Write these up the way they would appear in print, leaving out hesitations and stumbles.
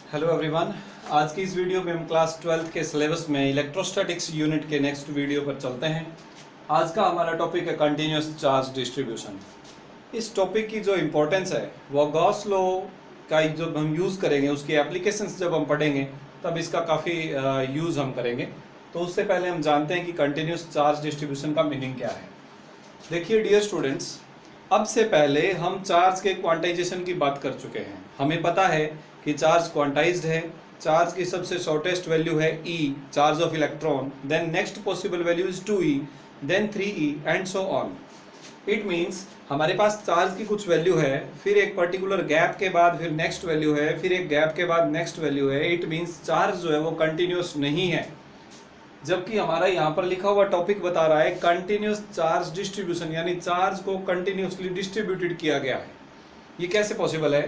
Hello everyone. आज की इस वीडियो में हम क्लास 12th के सिलेबस में इलेक्ट्रोस्टैटिक्स यूनिट के नेक्स्ट वीडियो पर चलते हैं। आज का हमारा टॉपिक है कंटिन्यूस चार्ज डिस्ट्रीब्यूशन। इस टॉपिक की जो इम्पोर्टेंस है वो गॉस लॉ का जब हम यूज़ करेंगे, उसकी एप्लीकेशंस जब हम पढ़ेंगे तब इसका काफ़ी यूज़ हम करेंगे। तो उससे पहले हम जानते हैं कि कंटिन्यूस चार्ज डिस्ट्रीब्यूशन का मीनिंग क्या है। देखिए डियर स्टूडेंट्स, अब से पहले हम चार्ज के क्वांटाइजेशन की बात कर चुके हैं। हमें पता है कि चार्ज क्वांटाइज्ड है। चार्ज की सबसे शॉर्टेस्ट वैल्यू है E, charge of electron, then next possible value is 2E, then 3E and so on. It means हमारे पास चार्ज की कुछ वैल्यू है, फिर एक पर्टिकुलर गैप के बाद फिर नेक्स्ट वैल्यू है, फिर एक गैप के बाद नेक्स्ट वैल्यू है। इट मीन्स चार्ज जो है वो कंटिन्यूस नहीं है। जबकि हमारा यहाँ पर लिखा हुआ टॉपिक बता रहा है कंटिन्यूस चार्ज डिस्ट्रीब्यूशन, यानी चार्ज को कंटिन्यूसली डिस्ट्रीब्यूटेड किया गया है। ये कैसे पॉसिबल है?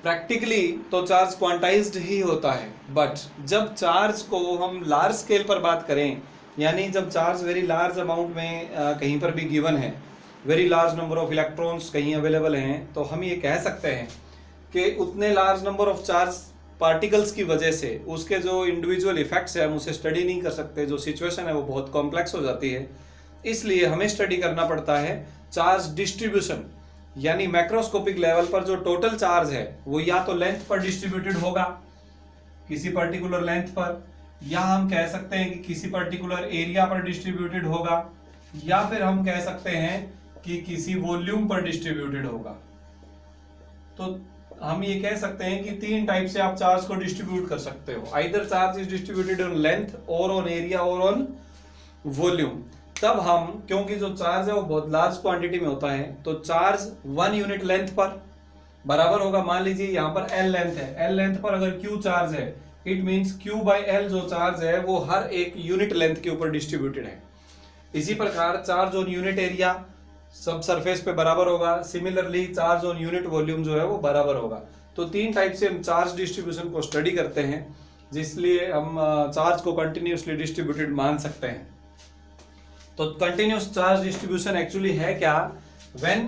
प्रैक्टिकली तो चार्ज क्वांटाइज्ड ही होता है, बट जब चार्ज को हम लार्ज स्केल पर बात करें, यानी जब चार्ज वेरी लार्ज अमाउंट में कहीं पर भी गिवन है, very large number of electrons कहीं अवेलेबल हैं, तो हम ये कह सकते हैं कि उतने large number of charge particles की वजह से उसके जो इंडिविजुअल इफेक्ट्स हैं हम उसे स्टडी नहीं कर सकते। जो सिचुएशन है वो बहुत कॉम्प्लेक्स हो जाती है, इसलिए हमें स्टडी करना पड़ता है चार्ज डिस्ट्रीब्यूशन, यानी मैक्रोस्कोपिक लेवल पर जो टोटल चार्ज है वो या तो लेंथ पर डिस्ट्रीब्यूटेड होगा किसी पर्टिकुलर लेंथ पर, या हम कह सकते हैं कि किसी पर्टिकुलर एरिया पर डिस्ट्रीब्यूटेड होगा, या फिर हम कह सकते हैं कि किसी वॉल्यूम पर डिस्ट्रीब्यूटेड होगा। तो हम ये कह सकते हैं कि तीन टाइप से आप चार्ज को डिस्ट्रीब्यूट कर सकते हो। Either charge is distributed on length और ऑन एरिया और ऑन वॉल्यूम। तब हम, क्योंकि जो चार्ज है वो बहुत लार्ज क्वांटिटी में होता है, तो चार्ज 1 यूनिट लेंथ पर बराबर होगा। मान लीजिए यहाँ पर L लेंथ है, L लेंथ पर अगर Q चार्ज है, it means Q by L जो चार्ज है वो हर एक यूनिट लेंथ के ऊपर डिस्ट्रीब्यूटेड है। इसी प्रकार चार्ज ऑन यूनिट एरिया सब सरफेस पे बराबर होगा। Similarly charge on unit volume जो है वो बराबर होगा। तो तीन टाइप से हम चार्ज डिस्ट्रीब्यूशन को स्टडी करते हैं, जिसलिए हम चार्ज को कंटिन्यूसली डिस्ट्रीब्यूटेड मान सकते हैं। तो कंटिन्यूस चार्ज डिस्ट्रीब्यूशन एक्चुअली है क्या? When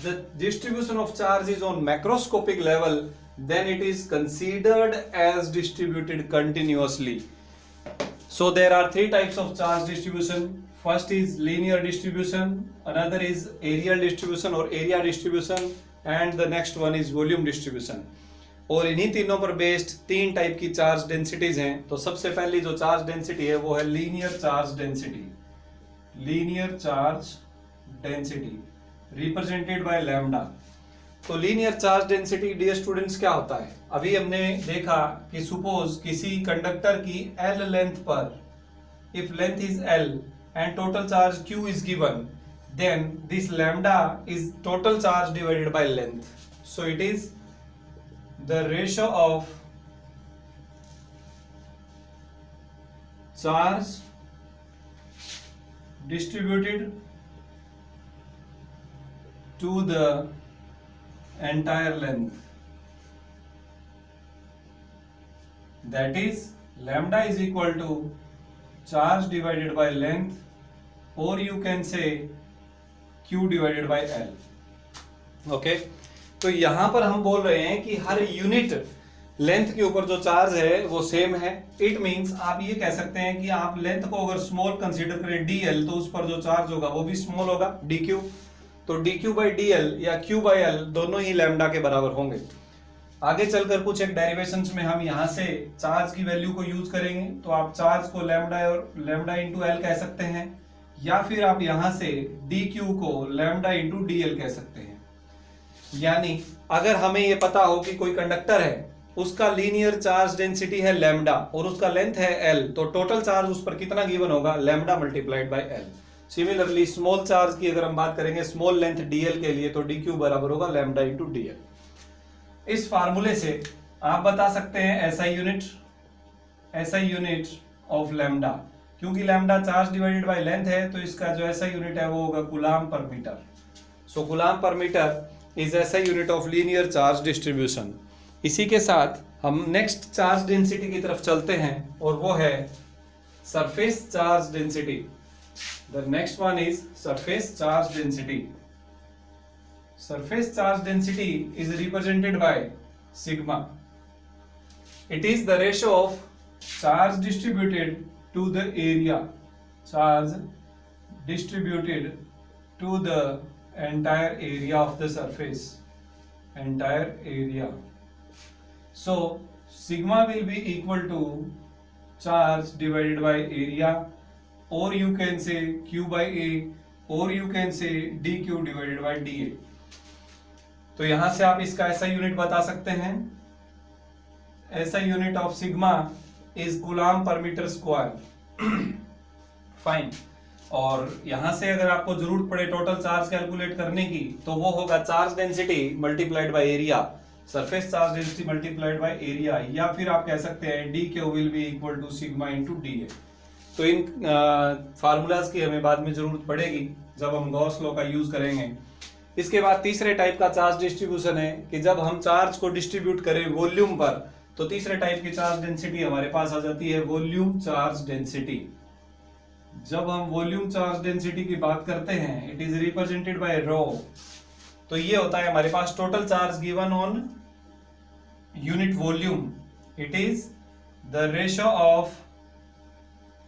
the distribution of charge is on macroscopic level, then it is considered as distributed continuously. So there are three types of charge distribution. First is linear distribution, another is areal distribution or area distribution, and the next one is volume distribution. और इन्हीं तीनों पर based तीन type की charge densities हैं। तो सबसे पहली जो चार्ज डेंसिटी है वो है linear charge density. Linear charge density represented by lambda. तो linear charge density dear students क्या होता है? अभी हमने देखा कि सपोज किसी कंडक्टर की L लेंथ पर, if length is L and total charge Q is given, then this lambda is total charge divided by length. So it is the ratio of charge distributed to the entire length, that is lambda is equal to charge divided by length, or you can say Q divided by L. Okay, तो यहां पर हम बोल रहे हैं कि हर unit length के ऊपर जो चार्ज है वो सेम है। इट मींस आप ये कह सकते हैं कि आप लेंथ को अगर स्मॉल कंसीडर करें dl, तो उस पर जो चार्ज होगा वो भी स्मॉल होगा dq। तो dq बाई dl या q बाई l दोनों ही लैम्डा के बराबर होंगे। आगे चलकर कुछ एक डेरिवेशंस में हम यहाँ से चार्ज की वैल्यू को यूज करेंगे, तो आप चार्ज को लैम्डा और लैम्डा इंटू एल कह सकते हैं, या फिर आप यहाँ से dq को लैम्डा इंटू dl कह सकते हैं। यानी अगर हमें ये पता हो कि कोई कंडक्टर है, उसका लीनियर चार्ज डेंसिटी है लैम्डा और उसका लेंथ है L, तो टोटल चार्ज उस पर कितना गिवन होगा? Lambda multiplied by L। Similarly small charge की अगर हम बात करेंगे स्मॉल लेंथ dl के लिए, तो dq बराबर होगा लैम्डा इंटू dl। इस फार्मूले से आप बता सकते हैं SI यूनिट ऑफ लैम्डा। क्योंकि lambda charge divided by length है, तो इसका जो SI यूनिट है वो होगा कूलाम पर मीटर। सो coulomb per metre is SI unit of linear charge distribution. इसी के साथ हम नेक्स्ट चार्ज डेंसिटी की तरफ चलते हैं, और वो है surface charge density. The next one is surface charge density. Surface charge density is represented by sigma. It is the ratio of charge distributed to the area, charge distributed to the entire area of the surface, entire area. So sigma will be equal to charge divided by area, or you can say q by a, or you can say dq divided by dA. तो यहां से आप इसका ऐसा unit बता सकते हैं, ऐसा unit of sigma is coulomb पर मीटर स्क्वायर। फाइन। और यहां से अगर आपको जरूरत पड़े टोटल चार्ज कैलकुलेट करने की, तो वो होगा charge density multiplied by area, surface charge density multiplied by area, या फिर आप कह सकते हैं d q will be equal to sigma into d a. तो इन फार्मूलाज की हमें बाद में जरूरत पड़ेगी जब हम गॉस लॉ का यूज करेंगे। इसके बाद तीसरे टाइप का चार्ज डिस्ट्रीब्यूशन है कि जब हम चार्ज को डिस्ट्रीब्यूट करें वॉल्यूम पर, तो तीसरे टाइप की चार्ज डेंसिटी हमारे पास आ जाती है वॉल्यूम चार्ज डेंसिटी। जब हम वॉल्यूम चार्ज डेंसिटी की बात करते हैं, it is represented by rho. तो ये होता है हमारे पास total charge given on unit volume, it is the ratio of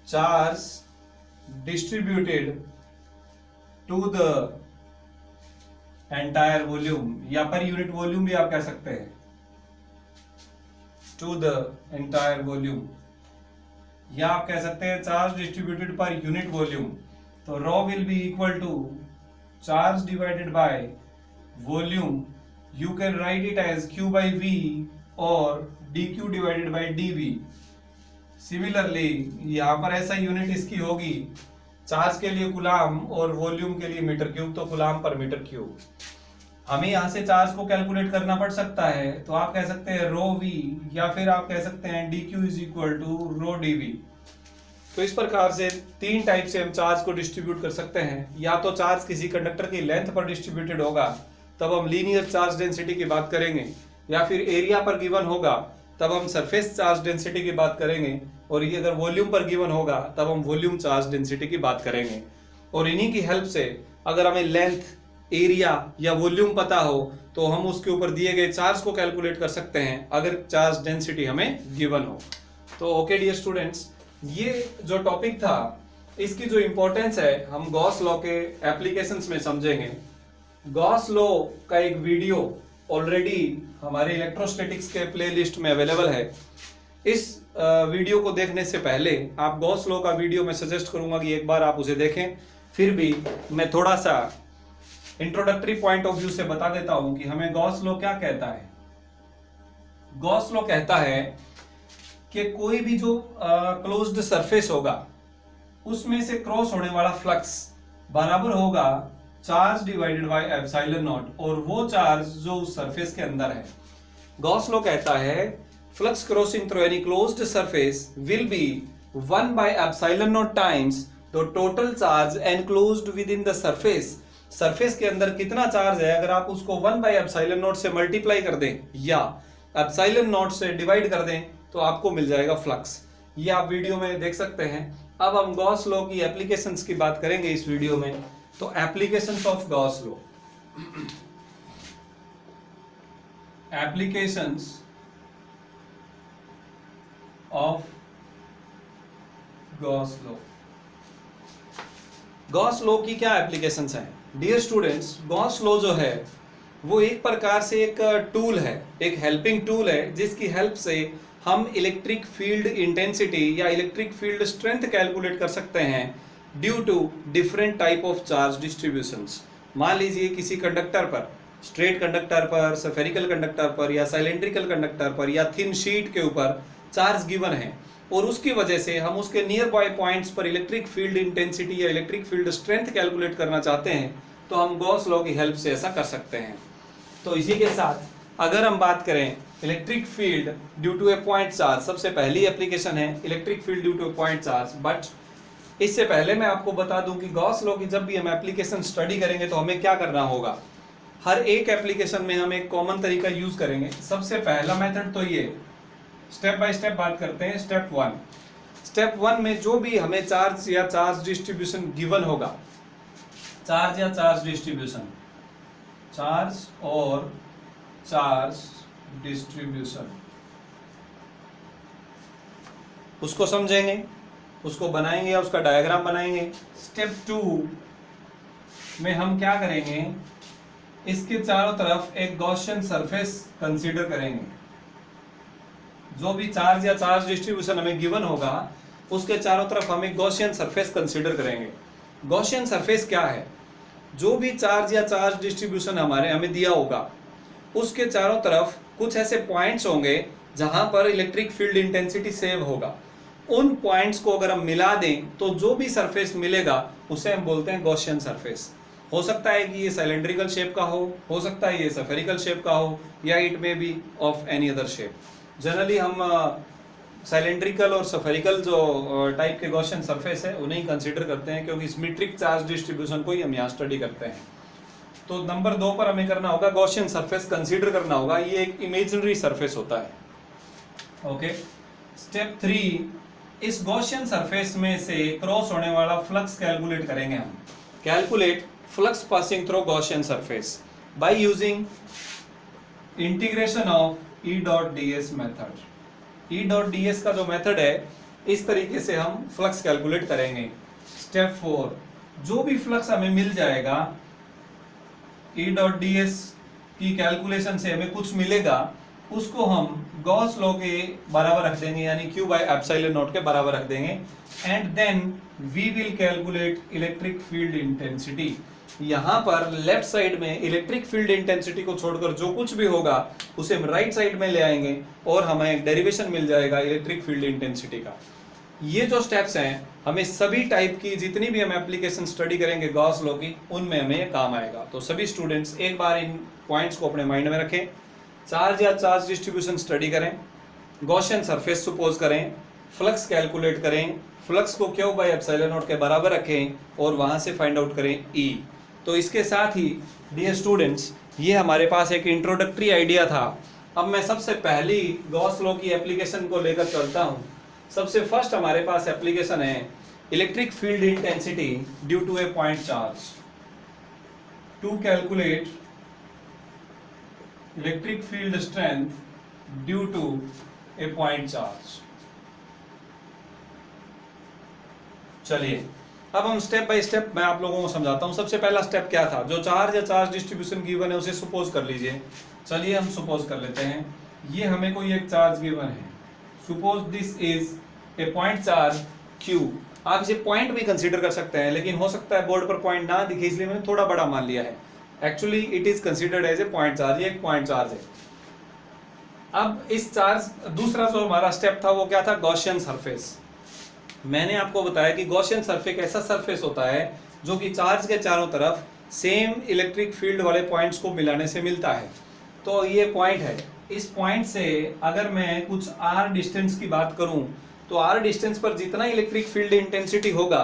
charge distributed to the entire volume, या पर यूनिट वॉल्यूम भी आप कह सकते हैं, टू द एंटायर वॉल्यूम, या आप कह सकते हैं charge distributed per unit volume. तो rho will be equal to charge divided by volume, you can write it as q by v और dq divided by dv। Similarly यहाँ पर ऐसा यूनिट इसकी होगी, चार्ज के लिए कूलम्ब और वॉल्यूम के लिए मीटर क्यूब, तो कूलम्ब पर मीटर क्यूब। हमें यहाँ से चार्ज को कैलकुलेट करना पड़ सकता है, तो आप कह सकते हैं रो v, या फिर आप कह सकते हैं dq is equal to rho dv। तो इस प्रकार से तीन टाइप से हम चार्ज को डिस्ट्रीब्यूट कर सकते हैं। या तो चार्ज किसी कंडक्टर की लेंथ पर डिस्ट्रीब्यूटेड होगा, तब हम लीनियर चार्ज डेंसिटी की बात करेंगे, या फिर एरिया पर गिवन होगा तब हम सरफेस चार्ज डेंसिटी की बात करेंगे, और ये अगर वॉल्यूम पर गिवन होगा तब हम वॉल्यूम चार्ज डेंसिटी की बात करेंगे। और इन्हीं की हेल्प से अगर हमें लेंथ, एरिया या वॉल्यूम पता हो, तो हम उसके ऊपर दिए गए चार्ज को कैलकुलेट कर सकते हैं अगर चार्ज डेंसिटी हमें गिवन हो। तो ओके डियर स्टूडेंट्स, ये जो टॉपिक था इसकी जो इंपॉर्टेंस है हम गॉस लॉ के एप्लीकेशंस में समझेंगे। गॉस लॉ का एक वीडियो ऑलरेडी हमारे इलेक्ट्रोस्टैटिक्स के प्लेलिस्ट में अवेलेबल है। इस वीडियो को देखने से पहले आप गॉस लॉ का वीडियो मैं सजेस्ट करूंगा कि एक बार आप उसे देखें। फिर भी मैं थोड़ा सा इंट्रोडक्टरी पॉइंट ऑफ व्यू से बता देता हूं कि हमें गॉस लॉ क्या कहता है। गॉस लॉ कहता है कि कोई भी जो क्लोज्ड सरफेस होगा उसमें से क्रॉस होने वाला फ्लक्स बराबर होगा charge divided bye epsilon not, और वो चार्ज जो उस सरफेस के अंदर है। गॉस लॉ कहता है flux crossing through any closed surface will B 1 by epsilon not times the total charge enclosed with in the surface. Surface के अंदर कितना चार्ज है, अगर आप उसको 1 by एप्सिलॉन नॉट से मल्टीप्लाई कर दें या एप्सिलॉन नॉट से डिवाइड कर दें, तो आपको मिल जाएगा फ्लक्स। ये आप वीडियो में देख सकते हैं। अब हम गॉस लॉ की एप्लीकेशंस की बात करेंगे इस वीडियो में। तो applications of Gauss law, applications of Gauss law. Gauss law की क्या एप्लीकेशंस हैं डियर स्टूडेंट्स? गॉस लॉ जो है वो एक प्रकार से एक टूल है, एक हेल्पिंग टूल है, जिसकी हेल्प से हम इलेक्ट्रिक फील्ड इंटेंसिटी या इलेक्ट्रिक फील्ड स्ट्रेंथ कैलकुलेट कर सकते हैं due to different type of charge distributions. मान लीजिए किसी कंडक्टर पर, स्ट्रेट कंडक्टर पर, स्फेरिकल कंडक्टर पर, या साइलेंड्रिकल कंडक्टर पर, या थिन शीट के ऊपर चार्ज गिवन है, और उसकी वजह से हम उसके नियर बाय पॉइंट्स पर इलेक्ट्रिक फील्ड इंटेंसिटी या इलेक्ट्रिक फील्ड स्ट्रेंथ कैलकुलेट करना चाहते हैं, तो हम गॉस लॉ की हेल्प से ऐसा कर सकते हैं। तो इसी के साथ अगर हम बात करें electric field due to a point charge, सबसे पहली एप्लीकेशन है electric field due to a point charge. But इससे पहले मैं आपको बता दूं कि गॉस लॉ की जब भी हम एप्लीकेशन स्टडी करेंगे तो हमें क्या करना होगा। हर एक एप्लीकेशन में हम एक कॉमन तरीका यूज करेंगे। सबसे पहला मेथड तो ये, स्टेप बाय स्टेप बात करते हैं। स्टेप वन में जो भी हमें चार्ज या चार्ज डिस्ट्रीब्यूशन गिवन होगा, चार्ज या चार्ज डिस्ट्रीब्यूशन, चार्ज और चार्ज डिस्ट्रीब्यूशन, उसको समझेंगे, उसको बनाएंगे या उसका डायग्राम बनाएंगे। स्टेप 2 में हम क्या करेंगे, इसके चारों तरफ एक गॉसियन सरफेस कंसीडर करेंगे। जो भी चार्ज या चार्ज डिस्ट्रीब्यूशन हमें गिवन होगा उसके चारों तरफ हम एक गॉसियन सरफेस कंसीडर करेंगे। गॉसियन सरफेस क्या है, जो भी चार्ज या चार्ज डिस्ट्रीब्यूशन हमें दिया होगा उसके चारों तरफ कुछ ऐसे पॉइंट्स होंगे जहां पर इलेक्ट्रिक फील्ड इंटेंसिटी सेव होगा। उन पॉइंट्स को अगर हम मिला दें तो जो भी सरफेस मिलेगा उसे हम बोलते हैं गॉसियन सरफेस। हो सकता है कि ये सिलेंड्रिकल शेप का हो सकता है ये स्फेरिकल शेप का हो, या it may be of any other shape. Generally हम सिलेंड्रिकल और स्फेरिकल जो टाइप के गॉसियन सरफेस है उन्हें ही कंसीडर करते हैं, क्योंकि सिमेट्रिक चार्ज डिस्ट्रीब्यूशन को ही हम यहाँ स्टडी करते हैं। तो नंबर 2 पर हमें करना होगा गॉसियन सरफेस कंसीडर करना होगा। ये एक इमेजिनरी सरफेस होता है। ओके, स्टेप 3, इस गॉसियन सरफेस में से क्रॉस होने वाला फ्लक्स कैलकुलेट करेंगे हम। Calculate flux passing through Gaussian surface by using integration of E dot d S method. E dot d S का जो मेथड है इस तरीके से हम फ्लक्स कैलकुलेट करेंगे। स्टेप 4, जो भी फ्लक्स हमें मिल जाएगा ई डॉट डी एस की कैलकुलेशन से हमें कुछ मिलेगा, उसको हम गॉस लॉ के बराबर रख देंगे, यानी Q बाय एप्सिलॉन नॉट के बराबर रख देंगे। And then we will calculate electric field intensity. यहाँ पर लेफ्ट साइड में इलेक्ट्रिक फील्ड इंटेंसिटी को छोड़कर जो कुछ भी होगा उसे हम राइट साइड में ले आएंगे और हमें एक डेरिवेशन मिल जाएगा इलेक्ट्रिक फील्ड इंटेंसिटी का। ये जो स्टेप्स हैं हमें सभी टाइप की जितनी भी हम एप्लीकेशन स्टडी करेंगे गॉस लॉ की उनमें हमें काम आएगा। तो सभी स्टूडेंट्स एक बार इन पॉइंट्स को अपने माइंड में रखें। चार्ज या चार्ज डिस्ट्रीब्यूशन स्टडी करें, गॉसियन सरफेस सपोज करें, फ्लक्स कैलकुलेट करें, फ्लक्स को Q बाय एप्सिलॉन नॉट के बराबर रखें और वहां से फाइंड आउट करें E। तो इसके साथ ही डियर स्टूडेंट्स ये हमारे पास एक इंट्रोडक्टरी आइडिया था। अब मैं सबसे पहली गॉस लॉ की एप्लीकेशन को लेकर चलता हूँ। सबसे फर्स्ट हमारे पास एप्लीकेशन है electric field intensity due to a point charge. To calculate electric field strength due to a point charge. चलिए अब हम स्टेप बाय स्टेप मैं आप लोगों को समझाता हूं। सबसे पहला स्टेप क्या था, जो चार्ज या चार्ज डिस्ट्रीब्यूशन गिवन है उसे सपोज कर लीजिए। चलिए हम सपोज कर लेते हैं, ये हमें कोई एक चार्ज गिवन है। Suppose this is a point charge Q। आप इसे पॉइंट भी कंसीडर कर सकते हैं, लेकिन हो सकता है बोर्ड पर पॉइंट ना दिखे इसलिए मैंने थोड़ा बड़ा मान लिया है। Actually it is considered as a point charge, ये एक पॉइंट चार्ज है। अब इस चार्ज दूसरा जो हमारा स्टेप था वो क्या था, गॉसियन सरफेस। मैंने आपको बताया कि गॉसियन सरफेस ऐसा सरफेस होता है जो कि चार्ज के चारों तरफ सेम इलेक्ट्रिक फील्ड वाले पॉइंट्स को मिलाने से मिलता है। तो ये पॉइंट है, इस पॉइंट से अगर मैं कुछ r डिस्टेंस की बात करूं तो r डिस्टेंस पर जितना इलेक्ट्रिक फील्ड इंटेंसिटी होगा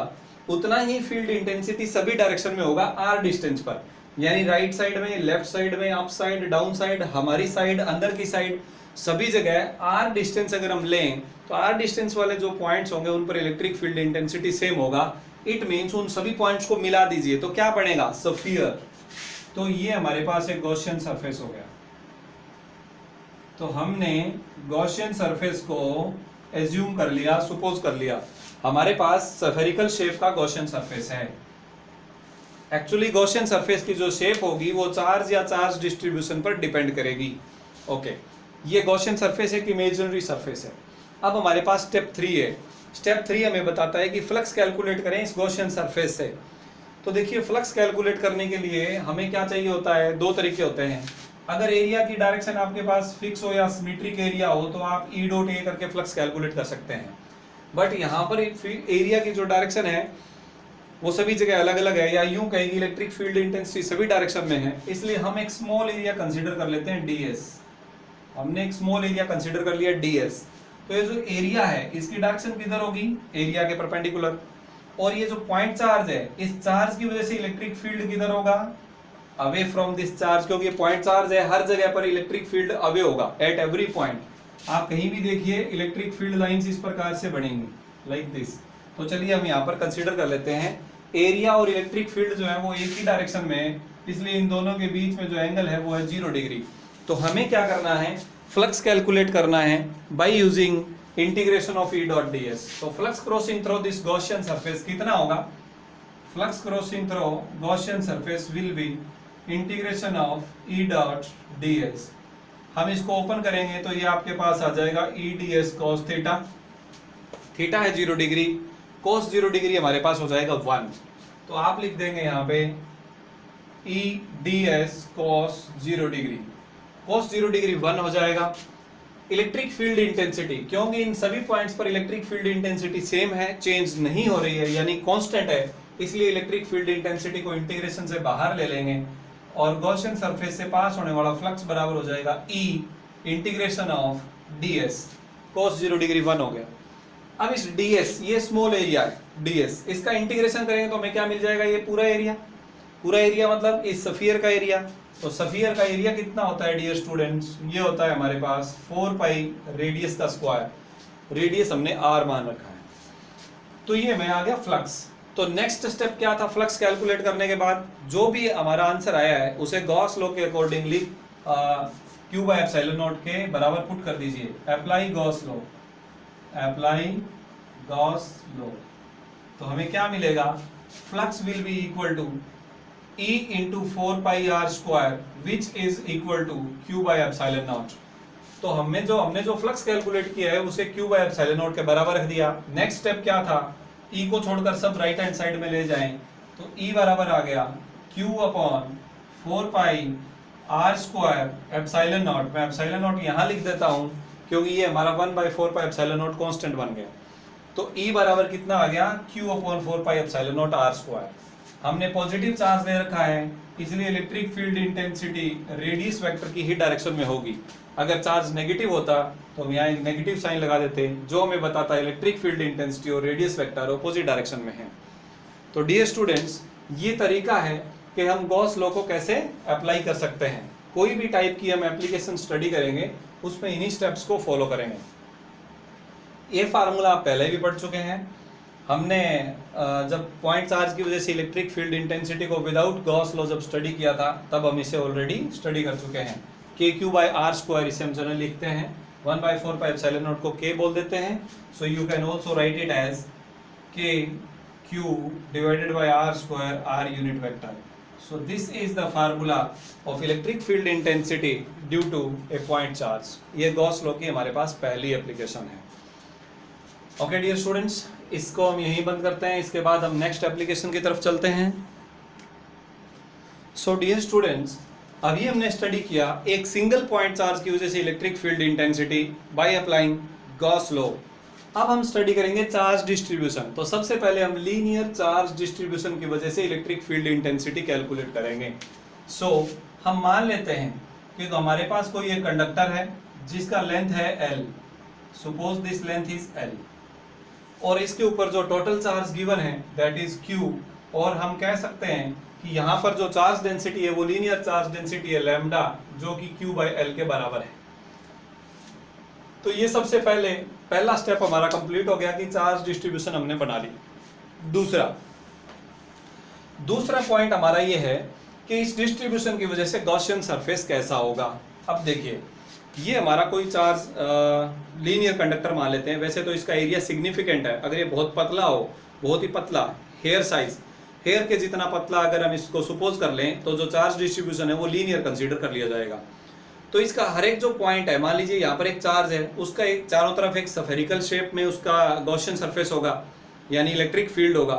उतना ही फील्ड इंटेंसिटी सभी डायरेक्शन में होगा r डिस्टेंस पर, यानी राइट साइड में, लेफ्ट साइड में, अप साइड, डाउन साइड, हमारी साइड, अंदर की साइड, सभी जगह r डिस्टेंस अगर हम लें तो r डिस्टेंस वाले जो पॉइंट्स होंगे उन पर इलेक्ट्रिक फील्ड इंटेंसिटी सेम होगा। इट मींस उन सभी पॉइंट्स को मिला दीजिए तो क्या बनेगा, स्फीयर। तो ये हमारे पास एक गॉसियन सरफेस हो गया। तो हमने गॉसियन सरफेस को एज्यूम कर लिया, सपोज कर लिया हमारे पास स्फेरिकल शेप का गॉसियन सरफेस है। एक्चुअली गॉसियन सरफेस की जो शेप होगी वो चार्ज या चार्ज डिस्ट्रीब्यूशन पर डिपेंड करेगी। ओके, ये गॉसियन सरफेस एक इमेजिनरी सरफेस है। अब हमारे पास स्टेप 3 है। स्टेप 3 हमें बताता है कि फ्लक्स कैलकुलेट करें इस गॉसियन सरफेस से। तो देखिए फ्लक्स कैलकुलेट करने के लिए हमें क्या चाहिए होता है, दो तरीके होते हैं। अगर एरिया की डायरेक्शन आपके पास फिक्स हो या सिमेट्रिक एरिया हो तो आप E डॉट A करके फ्लक्स कैलकुलेट कर सकते हैं। बट यहाँ पर एरिया की जो डायरेक्शन है वो सभी जगह अलग अलग है, या यूं कहेंगे इलेक्ट्रिक फील्ड इंटेंसिटी सभी डायरेक्शन में है, इसलिए हम एक स्मॉल एरिया कंसीडर कर लेते हैं DS। हमने एक स्मॉल एरिया कंसीडर कर लिया DS। तो ये जो एरिया है इसकी डायरेक्शन किधर होगी, एरिया के परपेंडिकुलर। और ये जो पॉइंट चार्ज है इस चार्ज की वजह से इलेक्ट्रिक फील्ड किधर होगा, अवे फ्रॉम दिस चार्ज, क्योंकि पॉइंट चार्ज है हर जगह पर इलेक्ट्रिक फील्ड अवे होगा एट एवरी पॉइंट। आप कहीं भी देखिए इलेक्ट्रिक फील्ड लाइंस इस प्रकार से बनेंगी लाइक दिस। तो चलिए हम यहाँ पर कंसीडर कर लेते हैं एरिया और इलेक्ट्रिक फील्ड जो है वो एक ही डायरेक्शन में है, इसलिए इन दोनों के बीच में जो एंगल है वो है 0 डिग्री। तो हमें क्या करना है, फ्लक्स कैलकुलेट करना है by using integration of E dot d s. तो flux crossing through this Gaussian surface कितना होगा? Flux crossing through Gaussian surface will be integration of E dot d s. हम इसको ओपन करेंगे तो ये आपके पास आ जाएगा E D S cos theta. Theta है 0 डिग्री, कॉस 0 डिग्री हमारे पास हो जाएगा 1। तो आप लिख देंगे यहाँ पे E D S cos 0 degree, cos 0 degree 1 हो जाएगा। इलेक्ट्रिक फील्ड इंटेंसिटी, क्योंकि इन सभी पॉइंट्स पर इलेक्ट्रिक फील्ड इंटेंसिटी सेम है, चेंज नहीं हो रही है, यानी कांस्टेंट है, इसलिए इलेक्ट्रिक फील्ड इंटेंसिटी को इंटीग्रेशन से बाहर ले लेंगे और गॉसियन सरफेस से पास होने वाला फ्लक्स बराबर हो जाएगा E integration of ds cos 0 degree 1 हो गया। अब इस ds, ये स्मॉल एरिया है ds, इसका इंटीग्रेशन करेंगे तो हमें क्या मिल जाएगा? ये पूरा एरिया, पूरा एरिया मतलब इस सफियर का एरिया। तो सफियर का एरिया कितना होता है डियर स्टूडेंट्स? ये होता है हमारे पास 4 पाई रेडियस का स्क्वायर, रेडियस हमने r मान रखा है। तो ये मैं आ गया फ्लक्स। तो नेक्स्ट स्टेप क्या था? फ्लक्स कैलकुलेट करने के बाद जो भी हमारा आंसर आया है उसे गॉस लॉ के accordingly Q by epsilon naught के बराबर पुट कर दीजिए। Apply Gauss law, apply Gauss law, तो हमें क्या मिलेगा? Flux will be equal to E into 4 pi r square which is equal to Q by epsilon naught. तो हमने जो फ्लक्स कैलकुलेट किया है उसे Q बाय एप्सिलॉन नॉट के बराबर रख दिया। नेक्स्ट स्टेप क्या था? E को छोड़कर सब राइट हैंड साइड में ले जाएं तो E बराबर आ गया Q upon 4 pi r square epsilon not. मैं एप्सिलॉन नॉट यहाँ लिख देता हूँ क्योंकि ये हमारा 1/4 पाई एप्सिलॉन नॉट कांस्टेंट बन गया। तो E बराबर कितना आ गया? Q अपॉन 4 पाई एप्सिलॉन नॉट r स्क्वायर। हमने पॉजिटिव चार्ज ले रखा है इसलिए electric field intensity radius vector की ही डायरेक्शन में होगी। अगर चार्ज नेगेटिव होता तो हम यहाँ एक नेगेटिव साइन लगा देते जो हमें बताता है इलेक्ट्रिक फील्ड इंटेंसिटी और रेडियस वेक्टर अपोजिट डायरेक्शन में है। तो डियर स्टूडेंट्स, ये तरीका है कि हम गॉस लॉ को कैसे अप्लाई कर सकते हैं। कोई भी टाइप की हम एप्लीकेशन स्टडी करेंगे उसमें इन्हीं स्टेप्स को फॉलो करेंगे। ये फार्मूला आप पहले भी पढ़ चुके हैं। हमने जब पॉइंट चार्ज की वजह से इलेक्ट्रिक फील्ड इंटेंसिटी को विदाउट गॉस लॉ जब स्टडी किया था तब हम इसे ऑलरेडी स्टडी कर चुके हैं। KQ बाय r स्क्वायर इसे हम जनरली लिखते हैं, 1/4 पाई एप्सिलॉन नॉट को K बोल देते हैं। So you can also write it as KQ divided by r square r unit vector. So this is the formula of electric field intensity due to a point charge. ये Gauss law की हमारे पास पहली application है। Okay dear students, इसको हम यहीं बंद करते हैं, इसके बाद हम नेक्स्ट एप्लीकेशन की तरफ चलते हैं। सो डियर स्टूडेंट्स, अभी हमने स्टडी किया एक सिंगल पॉइंट चार्ज की वजह से electric field intensity by applying Gauss law. अब हम स्टडी करेंगे चार्ज डिस्ट्रीब्यूशन। तो सबसे पहले हम लीनियर चार्ज डिस्ट्रीब्यूशन की वजह से इलेक्ट्रिक फील्ड इंटेंसिटी कैलकुलेट करेंगे। सो हम मान लेते हैं कि तो हमारे पास कोई एक कंडक्टर है जिसका लेंथ है L, suppose this length is L, और इसके ऊपर जो टोटल चार्ज गिवन है दैट इज Q, और हम कह सकते हैं कि यहाँ पर जो चार्ज डेंसिटी है वो लीनियर चार्ज डेंसिटी है लैम्डा, जो कि Q बाय L के बराबर है। तो ये सबसे पहला स्टेप हमारा कंप्लीट हो गया कि चार्ज डिस्ट्रीब्यूशन हमने बना ली। दूसरा पॉइंट हमारा ये है कि इस डिस्ट्रीब्यूशन की वजह से गॉसियन सरफेस कैसा होगा। अब देखिए, ये हमारा कोई चार्ज लीनियर कंडक्टर मान लेते हैं। वैसे तो इसका एरिया सिग्निफिकेंट है। अगर ये बहुत पतला हो, बहुत ही पतला, हेयर साइज, हेयर के जितना पतला अगर हम इसको सपोज कर लें तो जो चार्ज डिस्ट्रीब्यूशन है वो लीनियर कंसीडर कर लिया जाएगा। तो इसका हर एक जो पॉइंट है, मान लीजिए यहाँ पर एक चार्ज है, उसका एक चारों तरफ एक स्फेरिकल शेप में उसका गॉसियन सरफेस होगा, यानी इलेक्ट्रिक फील्ड होगा।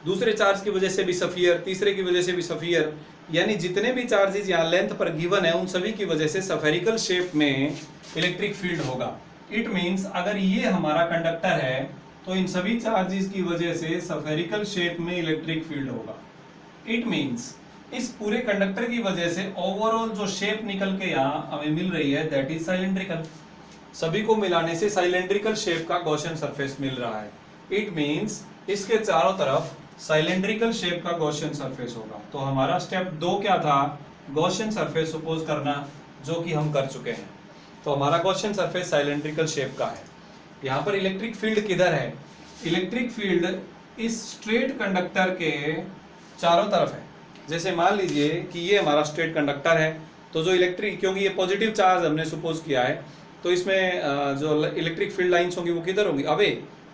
दूसरे चार्ज की वजह से भी सफियर, तीसरे की वजह से भी सफियर, यानी जितने भी चार्जेस यहाँ लेंथ पर गिवन है उन सभी की वजह से स्फेरिकल शेप में इलेक्ट्रिक फील्ड होगा। इट मीन्स अगर ये हमारा कंडक्टर है तो इन सभी चार्जेस की वजह से स्फेरिकल शेप में इलेक्ट्रिक फील्ड होगा। इट मीन्स इस पूरे कंडक्टर की वजह से ओवरऑल जो शेप निकल के यहाँ हमें मिल रही है दैट इज साइलेंड्रिकल। सभी को मिलाने से साइलेंड्रिकल शेप का गॉसियन सरफेस मिल रहा है। इट मीन्स इसके चारों तरफ साइलेंड्रिकल शेप का गॉसियन सरफेस होगा। तो हमारा स्टेप 2 क्या था? गॉसियन सरफेस सपोज करना, जो कि हम कर चुके हैं। तो हमारा गॉसियन सरफेस साइलेंड्रिकल शेप का है। यहाँ पर इलेक्ट्रिक फील्ड किधर है? इलेक्ट्रिक फील्ड इस स्ट्रेट कंडक्टर के चारों तरफ है। जैसे मान लीजिए कि ये हमारा स्ट्रेट कंडक्टर है, तो जो इलेक्ट्रिक, क्योंकि ये पॉजिटिव चार्ज हमने सपोज किया है, तो इसमें जो इलेक्ट्रिक फील्ड लाइंस होंगी वो किधर होंगी, अवे।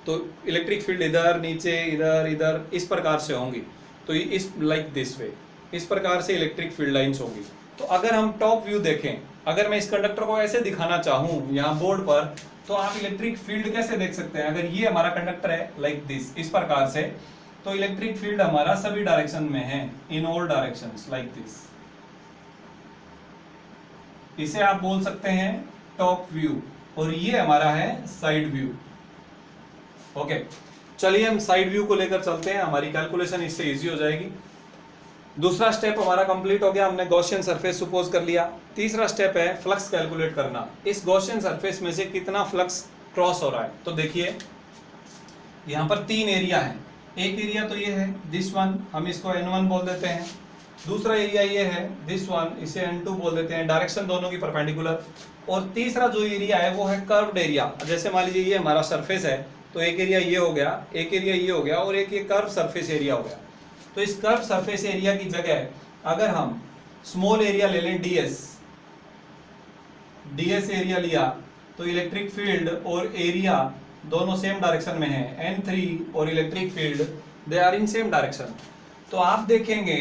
तो इलेक्ट्रिक फील्ड इधर नीचे इधर इधर इस प्रकार से होंगी। तो इस लाइक दिस वे, इस प्रकार से इलेक्ट्रिक फील्ड लाइंस होंगी। तो अगर हम टॉप व्यू देखें, अगर मैं इस कंडक्टर को ऐसे दिखाना चाहूँ यहाँ बोर्ड पर, तो आप इलेक्ट्रिक फील्ड कैसे देख सकते हैं। अगर ये हमारा कंडक्टर है लाइक दिस, इस प्रकार से, तो इलेक्ट्रिक फील्ड हमारा सभी डायरेक्शन में है, in all directions like this. इसे आप बोल सकते हैं टॉप व्यू, और ये हमारा है साइड व्यू। ओके, चलिए हम साइड व्यू को लेकर चलते हैं, हमारी कैलकुलेशन इससे इजी हो जाएगी। दूसरा स्टेप हमारा कंप्लीट हो गया, हमने गॉसियन सरफेस सपोज कर लिया। तीसरा स्टेप है फ्लक्स कैलकुलेट करना, इस गॉसियन सरफेस में से कितना फ्लक्स क्रॉस हो रहा है। तो देखिए यहाँ पर 3 एरिया है। एक एरिया तो ये है दिस वन, हम इसको N1 बोल देते हैं। दूसरा एरिया ये है दिस वन, इसे N2 बोल देते हैं, डायरेक्शन दोनों की परपेंडिकुलर। और तीसरा जो एरिया है वो है कर्व्ड एरिया। जैसे मान लीजिए ये हमारा सरफेस है, तो एक एरिया ये हो गया, एक एरिया ये हो गया, और एक ये कर्व सरफेस एरिया हो गया। तो इस कर्व सरफेस एरिया की जगह अगर हम स्मॉल एरिया ले लें ds एरिया लिया, तो इलेक्ट्रिक फील्ड और एरिया दोनों सेम डायरेक्शन में है। N3 और electric field they are in same direction. तो आप देखेंगे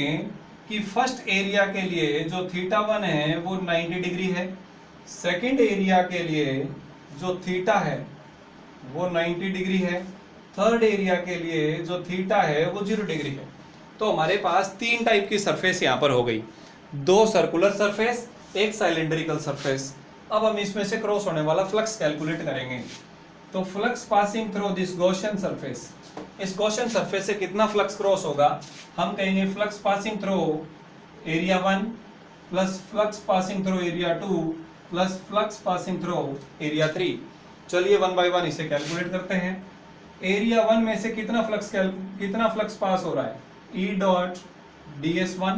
कि फर्स्ट एरिया के लिए जो θ1 है वो 90 डिग्री है, सेकंड एरिया के लिए जो थीटा है वो 90 डिग्री है, थर्ड एरिया के लिए जो थीटा है वो 0 डिग्री है। तो हमारे पास 3 टाइप की सरफेस यहाँ पर हो गई, 2 सर्कुलर सरफेस, एक साइलेंड्रिकल सरफेस। अब हम इसमें से क्रॉस होने वाला फ्लक्स कैलकुलेट करेंगे। तो flux passing through this Gaussian surface, इस गॉसियन सरफेस से कितना फ्लक्स क्रॉस होगा, हम कहेंगे flux passing through area 1 plus flux passing through area 2 plus flux passing through area 3। चलिए 1 बाय 1 इसे कैलकुलेट करते हैं। एरिया 1 में से कितना फ्लक्स पास हो रहा है, E dot ds1।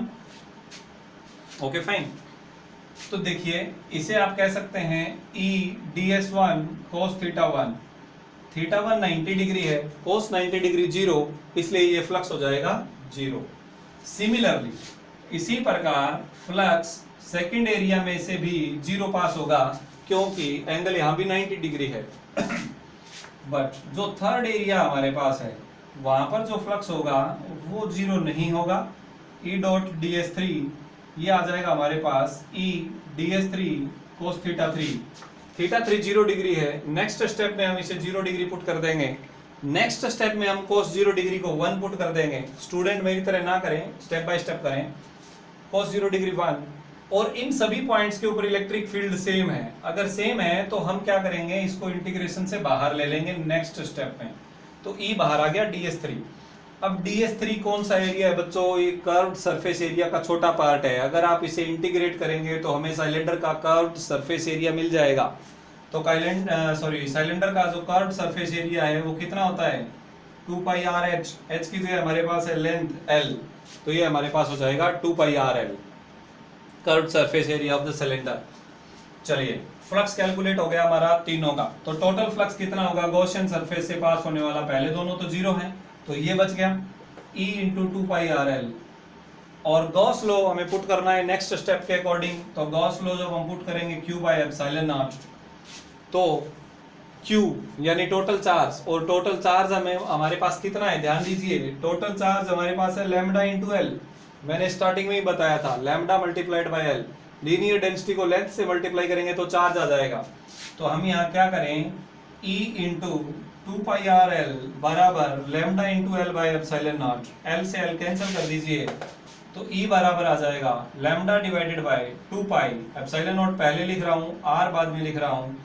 Okay fine. तो देखिए इसे आप कह सकते हैं E ds1 cos θ1। θ1 90 डिग्री है, cos 90 डिग्री 0, इसलिए ये फ्लक्स हो जाएगा 0। सिमिलरली इसी प्रकार फ्लक्स सेकंड एरिया में से भी 0 पास होगा, क्योंकि एंगल यहाँ भी 90 डिग्री है। बट जो थर्ड एरिया हमारे पास है वहां पर जो फ्लक्स होगा वो 0 नहीं होगा। E डॉट ds3 ये आ जाएगा हमारे पास E ds3 cos θ3। θ3 0 डिग्री है। नेक्स्ट स्टेप में हम इसे 0 डिग्री पुट कर देंगे। नेक्स्ट स्टेप में हम cos 0 डिग्री को 1 पुट कर देंगे। स्टूडेंट मेरी तरह ना करें, स्टेप बाय स्टेप करें। cos 0 डिग्री 1, और इन सभी पॉइंट्स के ऊपर इलेक्ट्रिक फील्ड सेम है। अगर सेम है तो हम क्या करेंगे, इसको इंटीग्रेशन से बाहर ले लेंगे नेक्स्ट स्टेप में। तो E बाहर आ गया ds3। अब ds3 कौन सा एरिया है बच्चों, ये कर्व्ड सरफेस एरिया का छोटा पार्ट है। अगर आप इसे इंटीग्रेट करेंगे तो हमें साइलेंडर का कर्व्ड सरफेस एरिया मिल जाएगा। तो साइलेंडर का जो कर्व्ड सरफेस एरिया है वो कितना होता है, 2 पाई r h। h की जगह हमारे पास है लेंथ l, तो ये हमारे पास हो जाएगा 2 पाई r l, curved surface area of the cylinder. चलिए फ्लक्स कैलकुलेट हो गया हमारा तीनों का। तो टोटल फ्लक्स कितना होगा, गॉसियन सरफेस से पास होने वाला, पहले दोनों तो 0 हैं, तो ये बच गया E इंटू 2 पाई RL। और गॉस लॉ हमें पुट करना है नेक्स्ट स्टेप के अकॉर्डिंग। तो गॉस लॉ जब हम पुट करेंगे Q बाय एप्सिलॉन नॉट, तो Q यानी टोटल चार्ज, और टोटल चार्ज हमें हमारे पास कितना है, ध्यान दीजिए, टोटल चार्ज हमारे पास है लैम्डा इंटू एल। मैंने स्टार्टिंग में ही बताया था, lambda multiplied by L. Linear density को लेंथ से मल्टीप्लाई करेंगे तो चार्ज आ जाएगा। तो हम यहाँ क्या करें, E इंटू 2 पाई आर एल बराबर lambda into L by epsilon not. L से एल कैंसिल कर दीजिए, तो E बराबर आ जाएगा lambda divided by 2 pi, epsilon not पहले लिख रहा हूँ, R बाद में लिख रहा हूँ,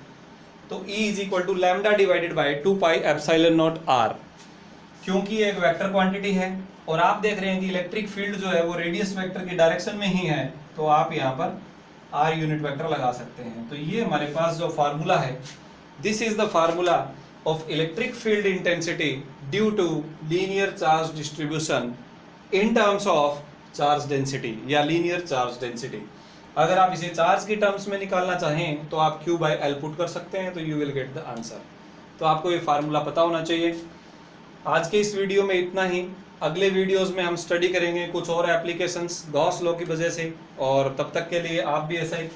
तो E is equal to lambda divided by 2 pi epsilon naught R। क्योंकि एक वेक्टर क्वांटिटी है और आप देख रहे हैं कि इलेक्ट्रिक फील्ड जो है वो रेडियस वेक्टर की डायरेक्शन में ही है, तो आप यहाँ पर R यूनिट वेक्टर लगा सकते हैं। तो ये हमारे पास जो फार्मूला है, this is the formula of electric field intensity due to linear charge distribution in terms of charge density या लीनियर चार्ज डेंसिटी। अगर आप इसे चार्ज की टर्म्स में निकालना चाहें तो आप Q बाय L पुट कर सकते हैं, तो you will get the answer. तो आपको ये फार्मूला पता होना चाहिए। आज के इस वीडियो में इतना ही। अगले वीडियोस में हम स्टडी करेंगे कुछ और एप्लीकेशंस गॉस लॉ की वजह से, और तब तक के लिए आप भी ऐसा ही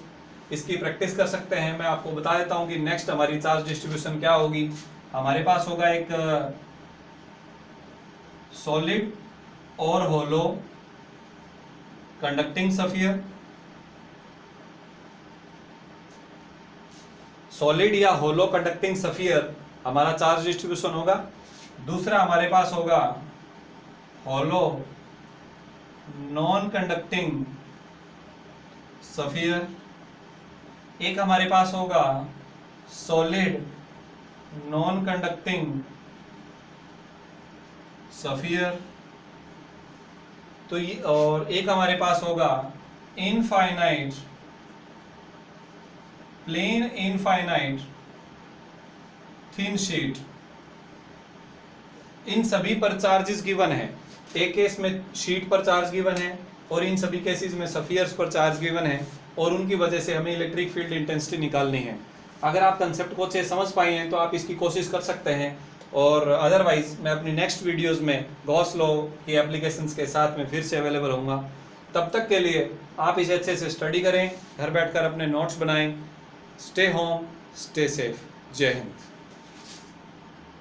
इसकी प्रैक्टिस कर सकते हैं। मैं आपको बता देता हूं कि नेक्स्ट हमारी चार्ज डिस्ट्रीब्यूशन क्या होगी। हमारे पास होगा एक सॉलिड और होलो कंडक्टिंग स्फीयर, सॉलिड या होलो कंडक्टिंग स्फीयर हमारा चार्ज डिस्ट्रीब्यूशन होगा। दूसरा हमारे पास होगा होलो नॉन कंडक्टिंग स्फीयर, एक हमारे पास होगा सॉलिड नॉन कंडक्टिंग स्फीयर, तो ये, और एक हमारे पास होगा infinite plane infinite thin sheet. इन सभी पर चार्जेस गिवन है। एक केस में शीट पर चार्ज गिवन है और इन सभी केसेस में स्फीयर्स पर चार्ज गिवन है, और उनकी वजह से हमें इलेक्ट्रिक फील्ड इंटेंसिटी निकालनी है। अगर आप कंसेप्ट को अच्छे समझ पाए हैं तो आप इसकी कोशिश कर सकते हैं, और अदरवाइज मैं अपनी नेक्स्ट वीडियोस में गॉस लॉ की एप्लीकेशंस के साथ में फिर से अवेलेबल होऊंगा। तब तक के लिए आप इसे अच्छे से स्टडी करें, घर बैठकर अपने नोट्स बनाएं। Stay home, stay safe. जय हिंद।